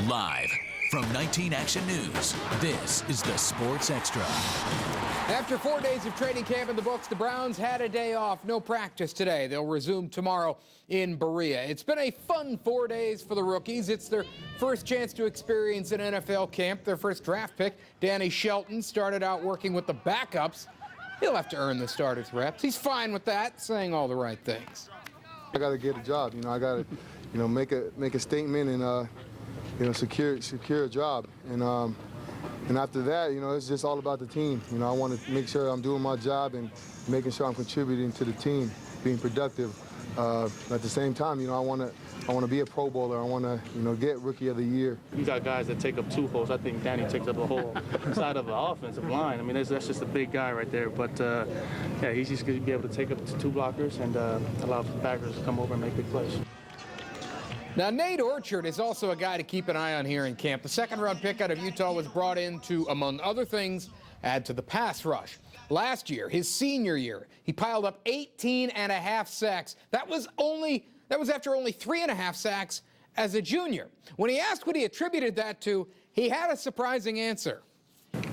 Live from 19 Action News, this is the Sports Extra. After 4 days of training camp in the books, the Browns had a day off. No practice today. They'll resume tomorrow in Berea. It's been a fun 4 days for the rookies. It's their first chance to experience an NFL camp. Their first draft pick, Danny Shelton, started out working with the backups. He'll have to earn the starters reps. He's fine with that, saying all the right things. I got to get a job. I got to, make a statement and, secure a job. And after that, it's just all about the team. I want to make sure I'm doing my job and making sure I'm contributing to the team, being productive. At the same time, I want to be a Pro Bowler. I want to, get Rookie of the Year. You got guys that take up two holes. I think Danny takes up a whole side of the offensive line. I mean, that's just a big guy right there. But, yeah, he's just going to be able to take up two blockers and allow the backers to come over and make big plays. Now, Nate Orchard is also a guy to keep an eye on here in camp. The second-round pick out of Utah was brought in to, among other things, add to the pass rush. Last year, his senior year, he piled up 18.5 sacks. That was after only 3.5 sacks as a junior. When he asked what he attributed that to, he had a surprising answer.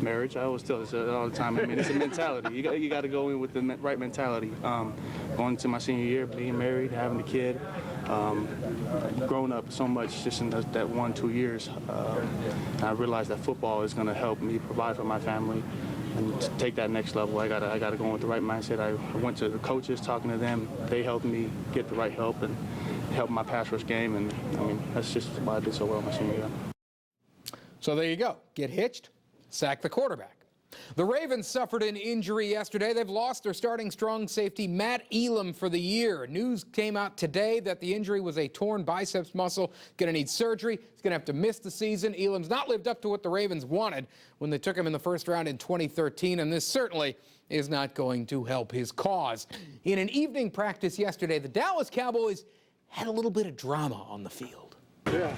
Marriage, I always tell this all the time. I mean, it's a mentality. You got to go in with the right mentality. Going to my senior year, being married, having a kid, grown up so much just in that 1-2 years. I realized that football is going to help me provide for my family and to take that next level. I got to go in with the right mindset. I went to the coaches, talking to them. They helped me get the right help and help my pass rush game. And I mean, that's just why I did so well my senior year. So there you go. Get hitched. Sack the quarterback. The Ravens suffered an injury yesterday. They've lost their starting strong safety, Matt Elam, for the year. News came out today that the injury was a torn biceps muscle. Going to need surgery. He's going to have to miss the season. Elam's not lived up to what the Ravens wanted when they took him in the first round in 2013, and this certainly is not going to help his cause. In an evening practice yesterday, the Dallas Cowboys had a little bit of drama on the field. Yeah.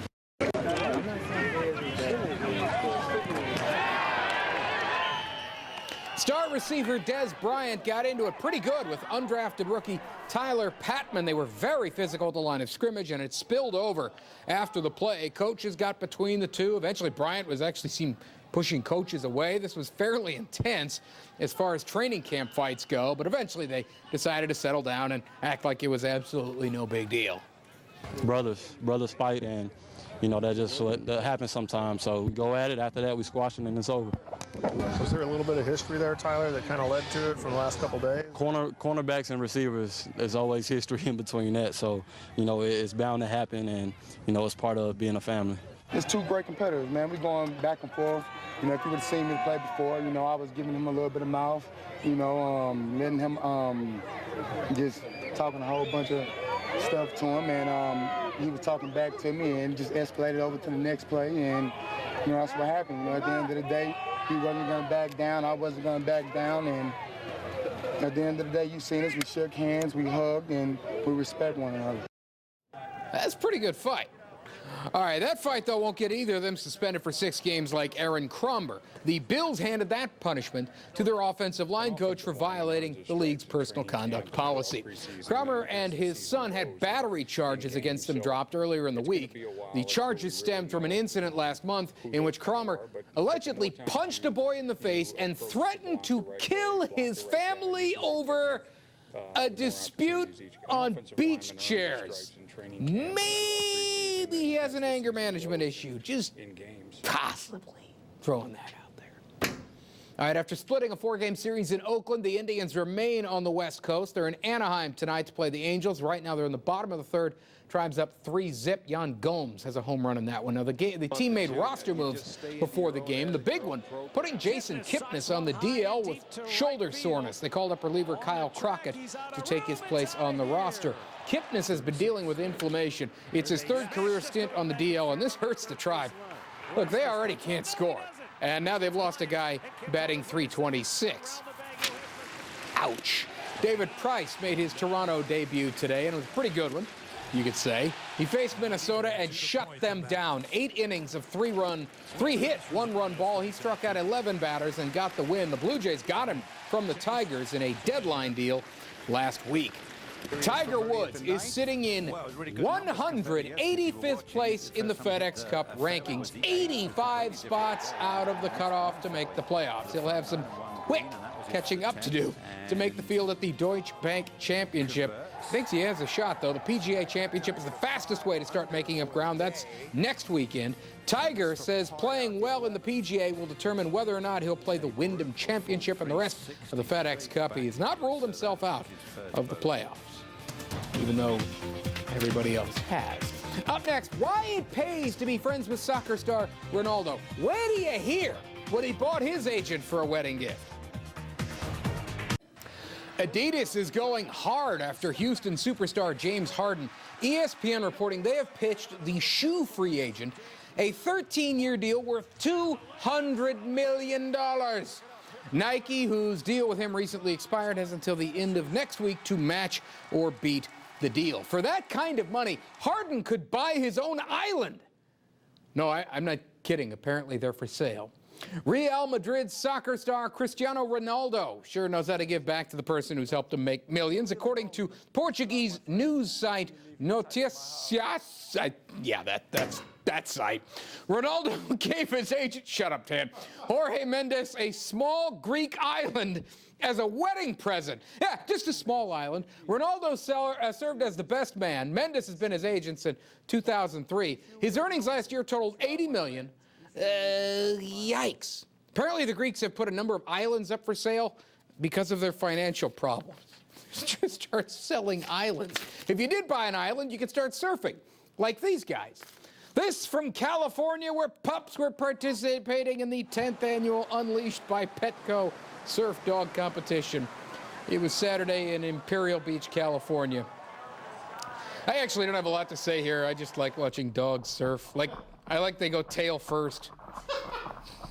Star receiver Dez Bryant got into it pretty good with undrafted rookie Tyler Patman. They were very physical at the line of scrimmage, and it spilled over after the play. Coaches got between the two. Eventually, Bryant was actually seen pushing coaches away. This was fairly intense as far as training camp fights go, but eventually they decided to settle down and act like it was absolutely no big deal. Brothers fight, and that happens sometimes. So we go at it. After that, we squash it, and it's over. Was there a little bit of history there, Tyler, that kind of led to it from the last couple days? Cornerbacks and receivers, there's always history in between that. So, it's bound to happen, and, it's part of being a family. It's two great competitors, man. We're going back and forth. If you would have seen me play before, I was giving him a little bit of mouth, letting him just talking a whole bunch of stuff to him, and he was talking back to me, and just escalated over to the next play, and that's what happened. At the end of the day, he wasn't going to back down, I wasn't going to back down, and at the end of the day, you seen us, we shook hands, we hugged, and we respect one another. That's a pretty good fight. All right, that fight, though, won't get either of them suspended for 6 games like Aaron Cromber. The Bills handed that punishment to their offensive line coach for violating the league's personal conduct policy. Cromber and his son had battery charges against them dropped earlier in the week. The charges stemmed from an incident last month in which Cromber allegedly punched a boy in the face and threatened to kill his family over a dispute on beach chairs. Maybe he has an anger management issue. Just possibly throwing that out there. All right, after splitting a 4-game series in Oakland, the Indians remain on the West Coast. They're in Anaheim tonight to play the Angels. Right now, they're in the bottom of the third. Tribe's up 3-zip. Jan Gomes has a home run in that one. Now, the team made roster moves before the game. The big one, putting Jason Kipnis on the DL with shoulder soreness. They called up reliever Kyle Crockett to take his place on the roster. Kipnis has been dealing with inflammation. It's his 3rd career stint on the DL, and this hurts the Tribe. Look, they already can't score, and now they've lost a guy batting .326. Ouch. David Price made his Toronto debut today, and it was a pretty good one, you could say. He faced Minnesota and shut them down. 8 innings of 3-hit, 1-run ball. He struck out 11 batters and got the win. The Blue Jays got him from the Tigers in a deadline deal last week. Tiger Woods is sitting in 185th place in the FedEx Cup rankings, 85 spots out of the cutoff to make the playoffs. He'll have some quick catching up to do to make the field at the Deutsche Bank Championship. Thinks he has a shot, though. The PGA Championship is the fastest way to start making up ground. That's next weekend. Tiger says playing well in the PGA will determine whether or not he'll play the Wyndham Championship and the rest of the FedEx Cup. He has not ruled himself out of the playoffs, even though everybody else has. Up next, why it pays to be friends with soccer star Ronaldo. Where do you hear what he bought his agent for a wedding gift? Adidas is going hard after Houston superstar James Harden. ESPN reporting they have pitched the shoe free agent a 13-year deal worth $200 million. Nike, whose deal with him recently expired, has until the end of next week to match or beat the deal. For that kind of money, Harden could buy his own island. No, I'm not kidding. Apparently they're for sale. Real Madrid soccer star Cristiano Ronaldo sure knows how to give back to the person who's helped him make millions. According to Portuguese news site Noticias, that site, Ronaldo gave his agent, shut up, Tan, Jorge Mendes, a small Greek island as a wedding present. Yeah, just a small island. Ronaldo served as the best man. Mendes has been his agent since 2003. His earnings last year totaled $80 million. Yikes. Apparently the Greeks have put a number of islands up for sale because of their financial problems. Just start selling islands. If you did buy an island, you could start surfing, like these guys. This from California, where pups were participating in the 10th annual Unleashed by Petco surf dog competition. It was Saturday in Imperial Beach, California. I actually don't have a lot to say here. I just like watching dogs surf. I like they go tail first.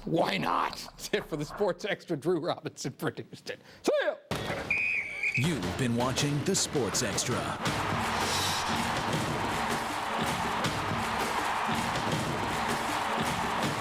Why not? That's it for the Sports Extra. Drew Robinson produced it. See ya! You've been watching the Sports Extra.